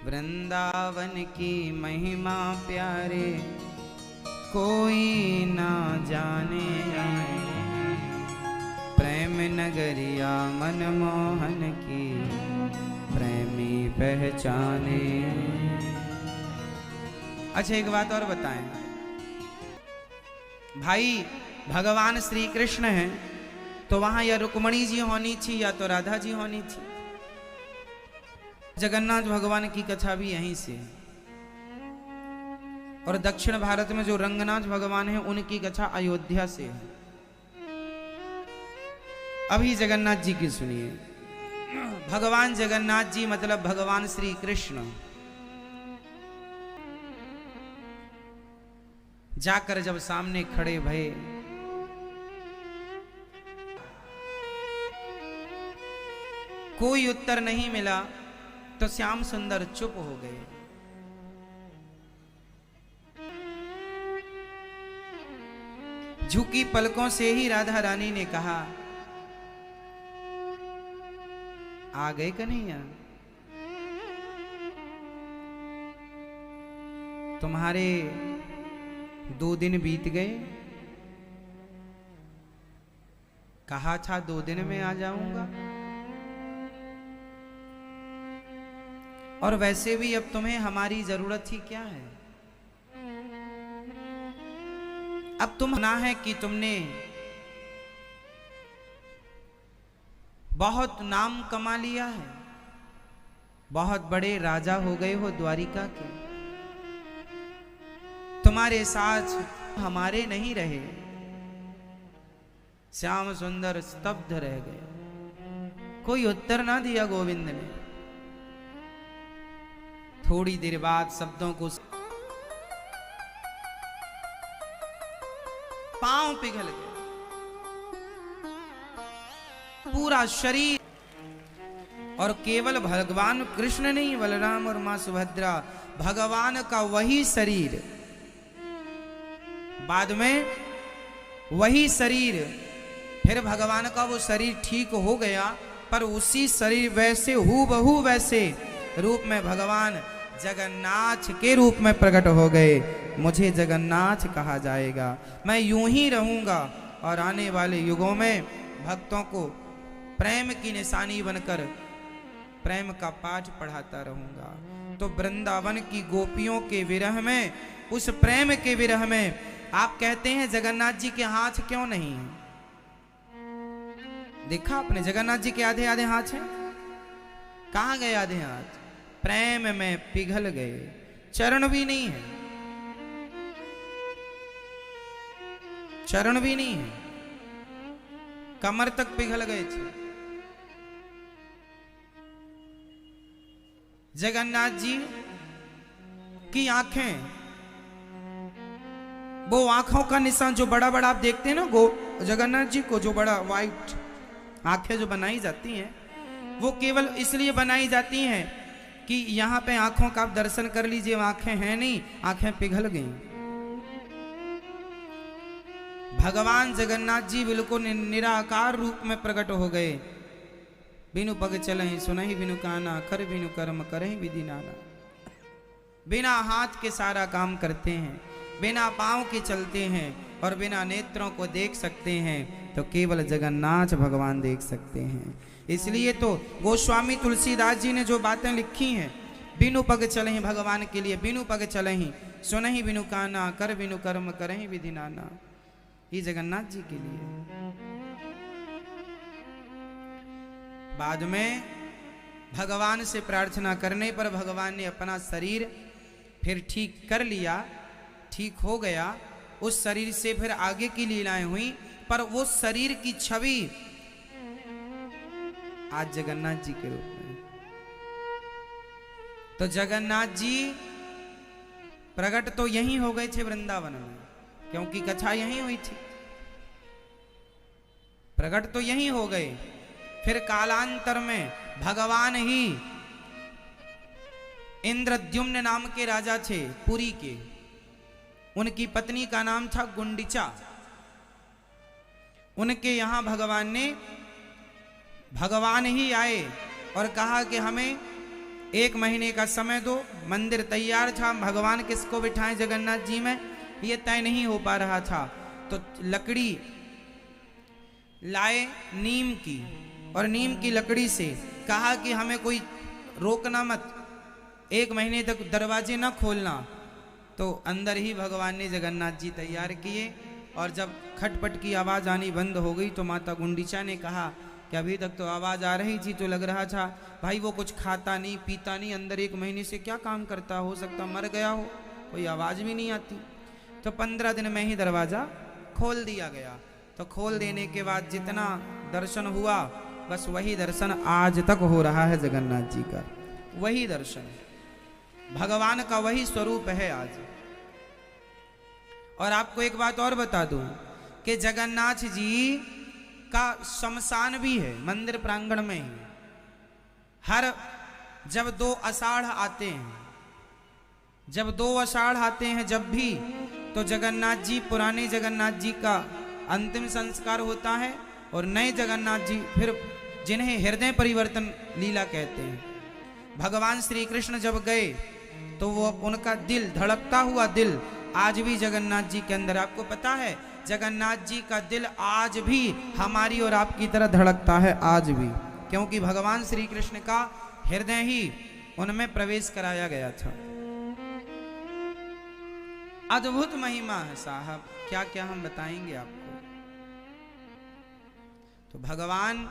वृंदावन की महिमा प्यारे कोई ना जाने, प्रेम नगरिया मनमोहन की प्रेमी पहचाने। अच्छा एक बात और बताएं भाई, भगवान श्री कृष्ण हैं तो वहां या रुक्मणी जी होनी थी या तो राधा जी होनी थी। जगन्नाथ भगवान की कथा भी यहीं से है। और दक्षिण भारत में जो रंगनाथ भगवान है उनकी कथा अयोध्या से है। अभी जगन्नाथ जी की सुनिए। भगवान जगन्नाथ जी मतलब भगवान श्री कृष्ण जाकर जब सामने खड़े भये, कोई उत्तर नहीं मिला तो श्याम सुंदर चुप हो गए। झुकी पलकों से ही राधा रानी ने कहा, आ गए कन्हैया, तुम्हारे 2 दिन बीत गए। कहा था 2 दिन में आ जाऊंगा, और वैसे भी अब तुम्हें हमारी जरूरत ही क्या है। अब तुम ना है कि तुमने बहुत नाम कमा लिया है, बहुत बड़े राजा हो गए हो द्वारिका के, तुम्हारे साथ हमारे नहीं रहे। श्याम सुंदर स्तब्ध रह गए, कोई उत्तर ना दिया गोविंद ने। थोड़ी देर बाद शब्दों को पांव पिघल गए, पूरा शरीर, और केवल भगवान कृष्ण नहीं, बलराम और मां सुभद्रा, भगवान का वही शरीर, बाद में वही शरीर, फिर भगवान का वो शरीर ठीक हो गया, पर उसी शरीर वैसे हूबहू वैसे रूप में भगवान जगन्नाथ के रूप में प्रकट हो गए। मुझे जगन्नाथ कहा जाएगा, मैं यूं ही रहूंगा और आने वाले युगों में भक्तों को प्रेम की निशानी बनकर प्रेम का पाठ पढ़ाता रहूंगा। तो वृंदावन की गोपियों के विरह में, उस प्रेम के विरह में आप कहते हैं जगन्नाथ जी के हाथ क्यों नहीं है? देखा आपने जगन्नाथ जी के आधे आधे हाथ हैं? कहां गए आधे हाथ? प्रेम में पिघल गए, चरण भी नहीं है, चरण भी नहीं है, कमर तक पिघल गए थे। जगन्नाथ जी की आंखें, वो आंखों का निशान जो बड़ा बड़ा आप देखते हैं ना, जगन्नाथ जी को जो बड़ा वाइट आंखें जो बनाई जाती हैं, वो केवल इसलिए बनाई जाती हैं कि यहां पे आंखों का आप दर्शन कर लीजिए, आंखें हैं नहीं, आंखें पिघल गई। भगवान जगन्नाथ जी बिल्कुल निराकार रूप में प्रकट हो गए। बिनु पग चलहि सुनहि बिनु काना, कर बिनु कर्म करहि विधि नाना। बिना हाथ के सारा काम करते हैं, बिना पांव के चलते हैं, और बिना नेत्रों को देख सकते हैं तो केवल जगन्नाथ भगवान देख सकते हैं। इसलिए तो गोस्वामी तुलसीदास जी ने जो बातें लिखी हैं, बिनु पग चलहि भगवान के लिए, बिनु पग चलहि सुनहि बिनु काना, कर बिनु कर्म करहि विधि नाना, ये जगन्नाथ जी के लिए। बाद में भगवान से प्रार्थना करने पर भगवान ने अपना शरीर फिर ठीक कर लिया, ठीक हो गया। उस शरीर से फिर आगे की लीलाएं हुई, पर वो शरीर की छवि आज जगन्नाथ जी के रूप में। तो जगन्नाथ जी प्रकट तो यहीं हो गए थे वृंदावन में, क्योंकि कथा यहीं हुई थी, प्रकट तो यहीं हो गए। फिर कालांतर में भगवान ही इंद्रद्युम्न नाम के राजा थे पुरी के, उनकी पत्नी का नाम था गुंडिचा। उनके यहां भगवान ही आए और कहा कि हमें 1 महीने का समय दो। मंदिर तैयार था, भगवान किसको बिठाएं जगन्नाथ जी में, ये तय नहीं हो पा रहा था। तो लकड़ी लाए नीम की, और नीम की लकड़ी से कहा कि हमें कोई रोकना मत, 1 महीने तक दरवाजे ना खोलना। तो अंदर ही भगवान ने जगन्नाथ जी तैयार किए, और जब खटपट की आवाज़ आनी बंद हो गई तो माता गुंडीचा ने कहा कि अभी तक तो आवाज़ आ रही थी, तो लग रहा था भाई वो कुछ खाता नहीं पीता नहीं, अंदर 1 महीने से क्या काम करता, हो सकता मर गया हो, कोई आवाज़ भी नहीं आती। तो 15 दिन में ही दरवाज़ा खोल दिया गया। तो खोल देने के बाद जितना दर्शन हुआ, बस वही दर्शन आज तक हो रहा है जगन्नाथ जी का, वही दर्शन भगवान का वही स्वरूप है आज। और आपको एक बात और बता दूं कि जगन्नाथ जी का शमशान भी है मंदिर प्रांगण में ही। हर जब 2 आषाढ़ आते हैं, जब 2 आषाढ़ आते हैं जब भी, तो जगन्नाथ जी, पुराने जगन्नाथ जी का अंतिम संस्कार होता है, और नए जगन्नाथ जी फिर, जिन्हें हृदय परिवर्तन लीला कहते हैं, भगवान श्री कृष्ण जब गए तो वो उनका दिल, धड़कता हुआ दिल आज भी जगन्नाथ जी के अंदर। आपको पता है जगन्नाथ जी का दिल आज भी हमारी और आपकी तरह धड़कता है आज भी, क्योंकि भगवान श्री कृष्ण का हृदय ही उनमें प्रवेश कराया गया था। अद्भुत महिमा है साहब, क्या क्या हम बताएंगे आपको। तो भगवान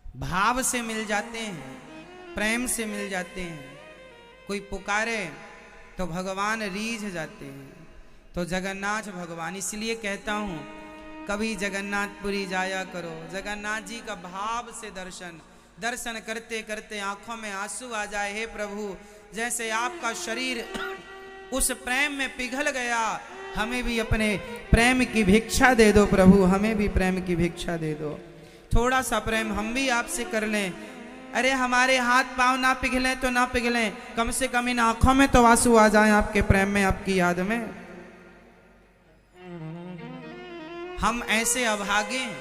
भाव से मिल जाते हैं, प्रेम से मिल जाते हैं। कोई पुकारे तो भगवान रीझ जाते हैं। तो जगन्नाथ भगवान, इसलिए कहता हूं कभी जगन्नाथपुरी जाया करो, जगन्नाथ जी का भाव से दर्शन करते करते आंखों में आंसू आ जाए। हे प्रभु, जैसे आपका शरीर उस प्रेम में पिघल गया, हमें भी अपने प्रेम की भिक्षा दे दो प्रभु, हमें भी प्रेम की भिक्षा दे दो। थोड़ा सा प्रेम हम भी आपसे कर लें। अरे हमारे हाथ पांव ना पिघलें तो ना पिघलें, कम से कम इन आंखों में तो आंसू आ जाएं आपके प्रेम में, आपकी याद में। हम ऐसे अभागे हैं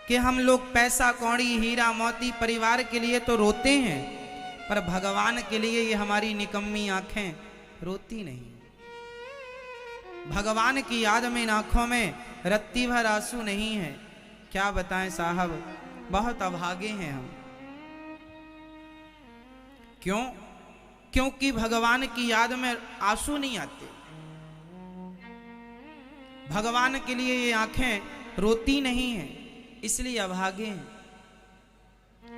कि हम लोग पैसा कौड़ी हीरा मोती परिवार के लिए तो रोते हैं, पर भगवान के लिए ये हमारी निकम्मी आंखें रोती नहीं। भगवान की याद में इन आंखों में रत्ती भर आंसू नहीं है। क्या बताएं साहब, बहुत अभागे हैं हम। क्यों? क्योंकि भगवान की याद में आंसू नहीं आते, भगवान के लिए ये आंखें रोती नहीं हैं, इसलिए अभागे हैं।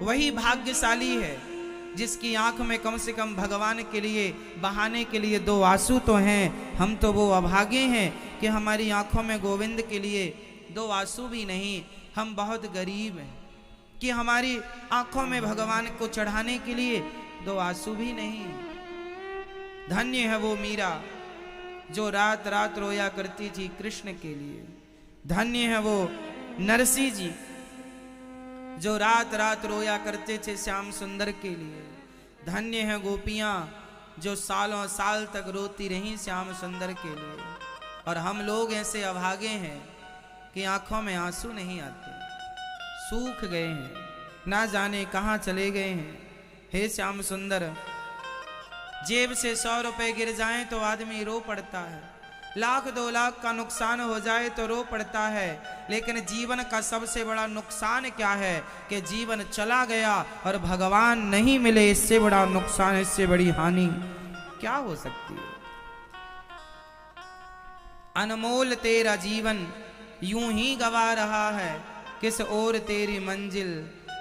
वही भाग्यशाली है जिसकी आंख में कम से कम भगवान के लिए बहाने के लिए 2 आंसू तो हैं। हम तो वो अभागे हैं कि हमारी आंखों में गोविंद के लिए 2 आंसू भी नहीं। हम बहुत गरीब हैं कि हमारी आंखों में भगवान को चढ़ाने के लिए 2 आंसू भी नहीं। धन्य है वो मीरा जो रात रात रोया करती थी कृष्ण के लिए। धन्य है वो नरसिंह जी जो रात रात रोया करते थे श्याम सुंदर के लिए। धन्य है गोपियां जो सालों साल तक रोती रहीं श्याम सुंदर के लिए। और हम लोग ऐसे अभागे हैं कि आंखों में आंसू नहीं आते, सूख गए हैं, ना जाने कहां चले गए हैं। हे श्याम सुंदर, जेब से 100 रुपए गिर जाएं तो आदमी रो पड़ता है, 1,00,000-2 लाख का नुकसान हो जाए तो रो पड़ता है। लेकिन जीवन का सबसे बड़ा नुकसान क्या है कि जीवन चला गया और भगवान नहीं मिले। इससे बड़ा नुकसान, इससे बड़ी हानि क्या हो सकती है। अनमोल तेरा जीवन यूं ही गवा रहा है, किस ओर तेरी मंजिल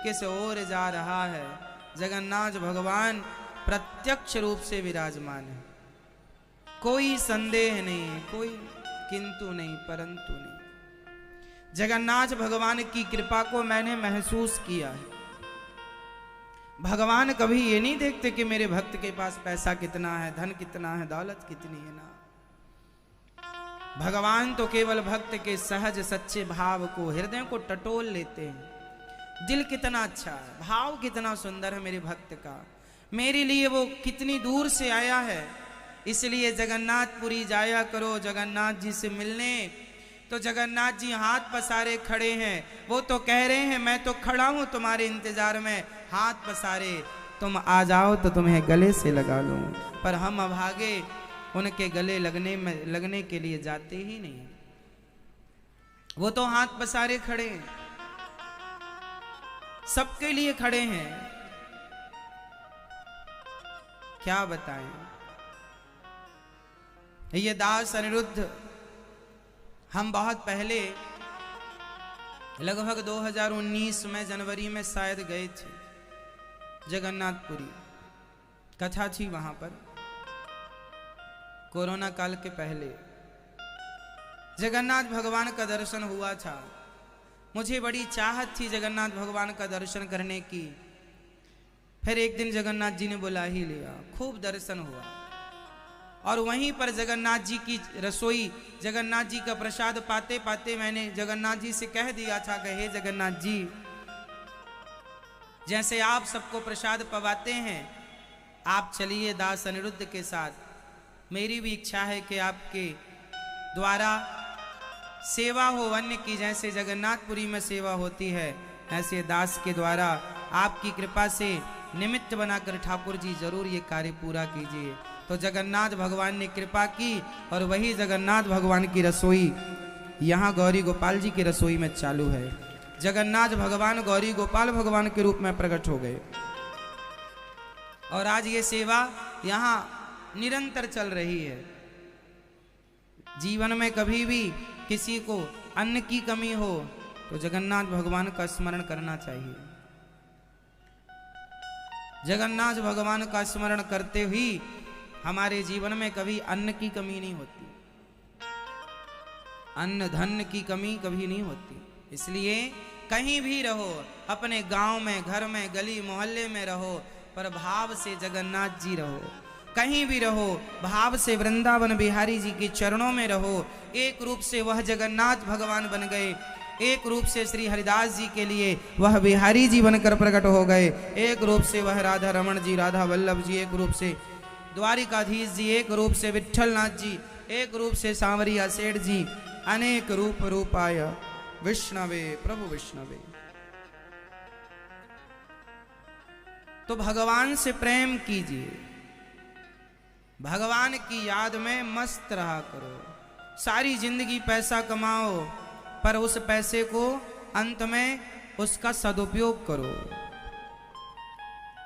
किस ओर जा रहा है। जगन्नाथ भगवान प्रत्यक्ष रूप से विराजमान है, कोई संदेह नहीं, कोई किंतु नहीं परंतु नहीं। जगन्नाथ भगवान की कृपा को मैंने महसूस किया है। भगवान कभी ये नहीं देखते कि मेरे भक्त के पास पैसा कितना है, धन कितना है, दौलत कितनी है ना। भगवान तो केवल भक्त के सहज सच्चे भाव को, हृदय को टटोल लेते हैं। दिल कितना अच्छा है, भाव कितना सुंदर है मेरे भक्त का, मेरे लिए वो कितनी दूर से आया है। इसलिए जगन्नाथपुरी जाया करो जगन्नाथ जी से मिलने। तो जगन्नाथ जी हाथ पसारे खड़े हैं, वो तो कह रहे हैं मैं तो खड़ा हूं तुम्हारे इंतजार में, हाथ पसारे तुम आ जाओ तो तुम्हें गले से लगा लूं, पर हम अभागे उनके गले लगने के लिए जाते ही नहीं। वो तो हाथ पसारे खड़े हैं, सबके लिए खड़े हैं, क्या बताएं। ये दास अनिरुद्ध हम बहुत पहले लगभग 2019 में जनवरी में शायद गए थे जगन्नाथपुरी, कथा थी वहां पर, कोरोना काल के पहले जगन्नाथ भगवान का दर्शन हुआ था। मुझे बड़ी चाहत थी जगन्नाथ भगवान का दर्शन करने की। फिर एक दिन जगन्नाथ जी ने बुला ही लिया, खूब दर्शन हुआ। और वहीं पर जगन्नाथ जी की रसोई, जगन्नाथ जी का प्रसाद पाते पाते मैंने जगन्नाथ जी से कह दिया था कि हे जगन्नाथ जी, जैसे आप सबको प्रसाद पवाते हैं, आप चलिए दास अनिरुद्ध के साथ। मेरी भी इच्छा है कि आपके द्वारा सेवा हो वन्य की, जैसे जगन्नाथपुरी में सेवा होती है, ऐसे दास के द्वारा आपकी कृपा से निमित्त बनाकर ठाकुर जी जरूर ये कार्य पूरा कीजिए। तो जगन्नाथ भगवान ने कृपा की और वही जगन्नाथ भगवान की रसोई यहाँ गौरी गोपाल जी की रसोई में चालू है। जगन्नाथ भगवान गौरी गोपाल भगवान के रूप में प्रकट हो गए और आज ये सेवा यहाँ निरंतर चल रही है। जीवन में कभी भी किसी को अन्न की कमी हो तो जगन्नाथ भगवान का स्मरण करना चाहिए। जगन्नाथ भगवान का स्मरण करते हुए हमारे जीवन में कभी अन्न की कमी नहीं होती, अन्न धन की कमी कभी नहीं होती। इसलिए कहीं भी रहो, अपने गांव में, घर में, गली मोहल्ले में रहो, पर भाव से जगन्नाथ जी रहो। कहीं भी रहो, भाव से वृंदावन बिहारी जी के चरणों में रहो। एक रूप से वह जगन्नाथ भगवान बन गए, एक रूप से श्री हरिदास जी के लिए वह बिहारी जी बनकर प्रकट हो गए, एक रूप से वह राधा रमण जी, राधा वल्लभ जी, एक रूप से द्वारिकाधीश जी, एक रूप से विठलनाथ जी, एक रूप से सांवरिया सेठ जी, अनेक रूप रूपाय विष्णवे प्रभु विष्णवे। तो भगवान से प्रेम कीजिए, भगवान की याद में मस्त रहा करो। सारी जिंदगी पैसा कमाओ, पर उस पैसे को अंत में उसका सदुपयोग करो।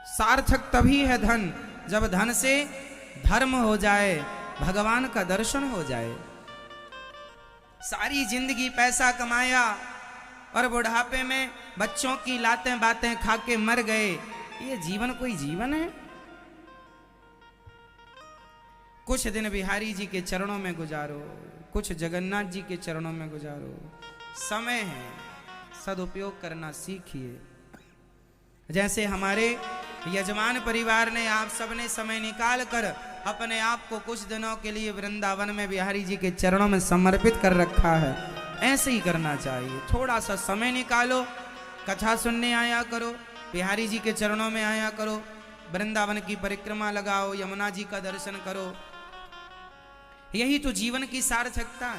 सार्थक तभी है धन जब धन से धर्म हो जाए, भगवान का दर्शन हो जाए। सारी जिंदगी पैसा कमाया और बुढ़ापे में बच्चों की लातें बातें खा के मर गए, ये जीवन कोई जीवन है? कुछ दिन बिहारी जी के चरणों में गुजारो, कुछ जगन्नाथ जी के चरणों में गुजारो। समय है, सदुपयोग करना सीखिए। जैसे हमारे यजमान परिवार ने, आप सबने समय निकाल कर अपने आप को कुछ दिनों के लिए वृंदावन में बिहारी जी के चरणों में समर्पित कर रखा है, ऐसे ही करना चाहिए। थोड़ा सा समय निकालो, कथा सुनने आया करो, बिहारी जी के चरणों में आया करो, वृंदावन की परिक्रमा लगाओ, यमुना जी का दर्शन करो। यही तो जीवन की सार्थकता है।